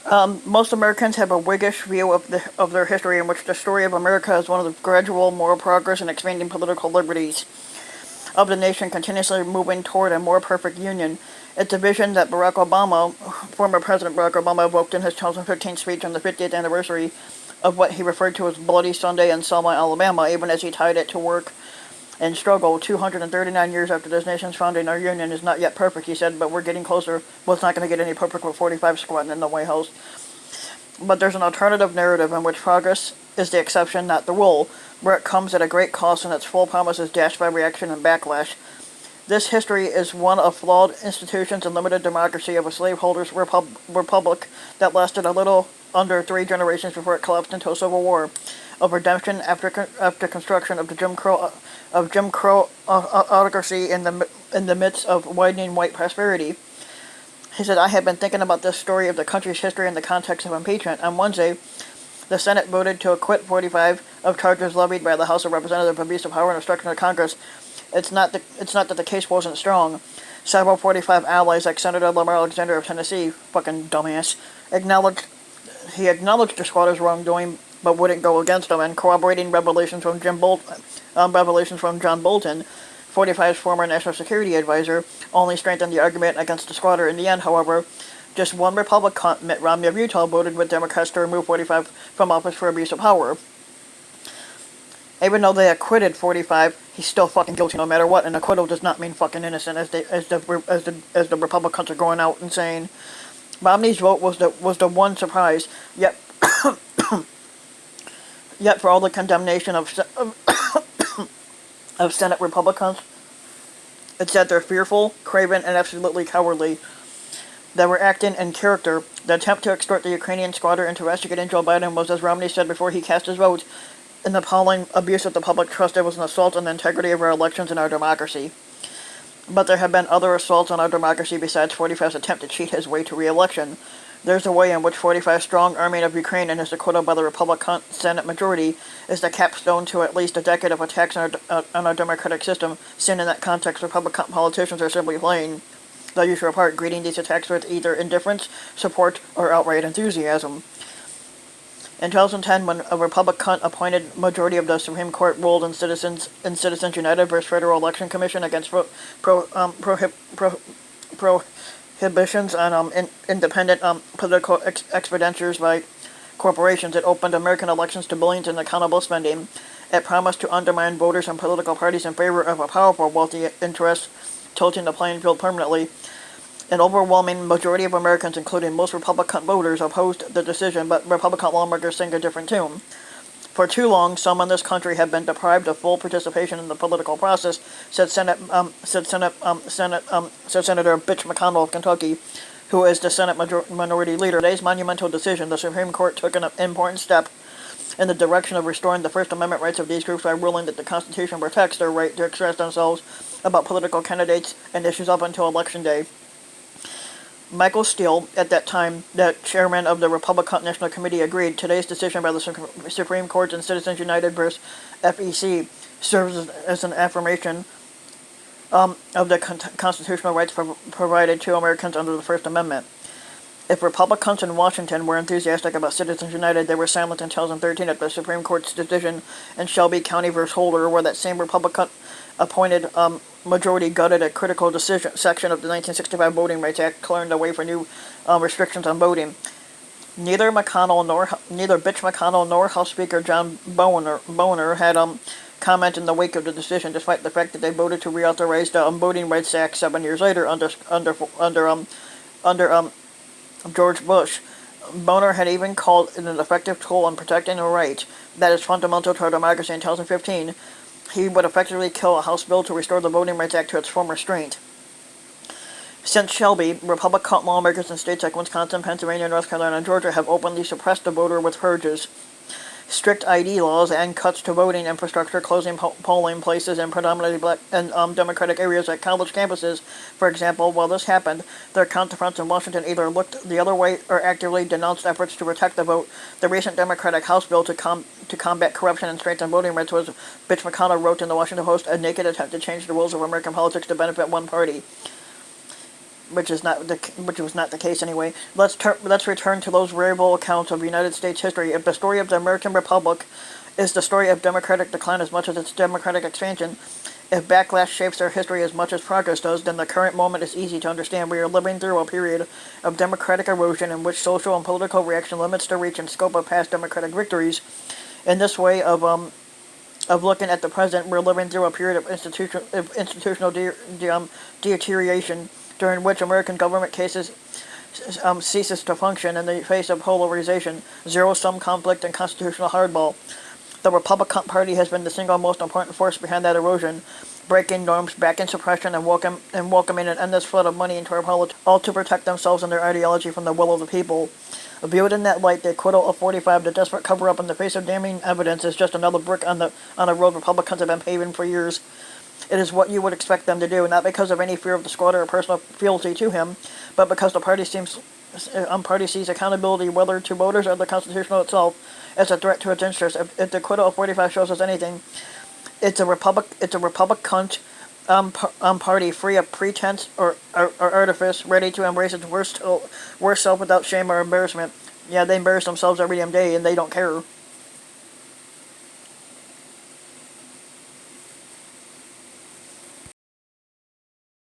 Most Americans have a Whiggish view of their history, in which the story of America is one of the gradual moral progress and expanding political liberties of the nation, continuously moving toward a more perfect union. It's a vision that former President Barack Obama, evoked in his 2015 speech on the 50th anniversary of what he referred to as Bloody Sunday in Selma, Alabama, even as he tied it to work and struggle. 239 years after this nation's founding, our union is not yet perfect, he said, but we're getting closer. Well, it's not going to get any perfect with 45 squatting in the White House. But there's an alternative narrative in which progress is the exception, not the rule, where it comes at a great cost and its full promise is dashed by reaction and backlash. This history is one of flawed institutions and limited democracy of a slaveholders' republic that lasted a little under 3 generations before it collapsed into a civil war, of redemption after construction of the Jim Crow autocracy in the midst of widening white prosperity. He said, I have been thinking about this story of the country's history in the context of impeachment. On Wednesday, the Senate voted to acquit 45 of charges levied by the House of Representatives of abuse of power and obstruction of Congress. It's not that the case wasn't strong. Several 45 allies, like Senator Lamar Alexander of Tennessee, fucking dumbass, acknowledged the squatters' wrongdoing, but wouldn't go against them, and corroborating revelations from John Bolton, 45's former national security advisor, only strengthened the argument against the squatter. In the end, however, just one Republican, Mitt Romney of Utah, voted with Democrats to remove 45 from office for abuse of power. Even though they acquitted 45, he's still fucking guilty no matter what. An acquittal does not mean fucking innocent, as the Republicans are going out and saying. Romney's vote was the one surprise. Yet, yet for all the condemnation of Senate Republicans, it's that they're fearful, craven, and absolutely cowardly. They were acting in character. The attempt to extort the Ukrainian squatter into investigating Joe Biden was, as Romney said before he cast his vote, an appalling abuse of the public trust. It was an assault on the integrity of our elections and our democracy. But there have been other assaults on our democracy besides 45's attempt to cheat his way to re-election. There's a way in which 45's strong arming of Ukraine and his acquittal by the Republican Senate majority is the capstone to at least a decade of attacks on our democratic system. Seen in that context, Republican politicians are simply playing the usual part, greeting these attacks with either indifference, support, or outright enthusiasm. In 2010, when a Republican appointed majority of the Supreme Court ruled in Citizens United versus Federal Election Commission against prohibitions on independent political expenditures by corporations, it opened American elections to billions in accountable spending. It promised to undermine voters and political parties in favor of a powerful, wealthy interest, tilting the playing field permanently. An overwhelming majority of Americans, including most Republican voters, opposed the decision, but Republican lawmakers sing a different tune. For too long, some in this country have been deprived of full participation in the political process, said Senator Mitch McConnell of Kentucky, who is the Senate minority leader. Today's monumental decision, the Supreme Court took an important step in the direction of restoring the First Amendment rights of these groups by ruling that the Constitution protects their right to express themselves about political candidates and issues up until Election Day. Michael Steele, at that time the chairman of the Republican National Committee, agreed. Today's decision by the Supreme Court in Citizens United versus FEC serves as an affirmation of the constitutional rights provided to Americans under the First Amendment. If Republicans in Washington were enthusiastic about Citizens United, they were silent in 2013 at the Supreme Court's decision in Shelby County versus Holder, where that same Republican-appointed majority gutted a critical section of the 1965 Voting Rights Act, clearing the way for new restrictions on voting. Neither Mitch McConnell nor House Speaker John Boehner had comment in the wake of the decision, despite the fact that they voted to reauthorize the Voting Rights Act 7 years later under George Bush. Boehner had even called it an effective tool in protecting a right that is fundamental to our democracy. In 2015, he would effectively kill a House bill to restore the Voting Rights Act to its former strength. Since Shelby, Republican lawmakers in states like Wisconsin, Pennsylvania, North Carolina, and Georgia have openly suppressed the voter with purges, strict ID laws, and cuts to voting infrastructure, closing polling places in predominantly black and Democratic areas like college campuses. For example, while this happened, their counterparts in Washington either looked the other way or actively denounced efforts to protect the vote. The recent Democratic House bill to combat corruption and strengthen voting rights was, Mitch McConnell wrote in the Washington Post, a naked attempt to change the rules of American politics to benefit one party. which was not the case anyway. Let's return to those variable accounts of United States history. If the story of the American Republic is the story of democratic decline as much as its democratic expansion, if backlash shapes their history as much as progress does, then the current moment is easy to understand. We are living through a period of democratic erosion in which social and political reaction limits the reach and scope of past democratic victories. In this way of looking at the present, we're living through a period of institutional deterioration, during which American government ceases to function in the face of polarization, zero-sum conflict, and constitutional hardball. The Republican Party has been the single most important force behind that erosion, breaking norms, backing suppression, and welcoming an endless flood of money into our politics, all to protect themselves and their ideology from the will of the people. Viewed in that light, the acquittal of 45, the desperate cover-up in the face of damning evidence, is just another brick on a road Republicans have been paving for years. It is what you would expect them to do, not because of any fear of the squatter or personal fealty to him, but because the party sees accountability, whether to voters or the Constitution itself, as a threat to its interests. If the acquittal of 45 shows us anything, it's a Republicunt party free of pretense or artifice, ready to embrace its worst self without shame or embarrassment. Yeah, they embarrass themselves every damn day, and they don't care.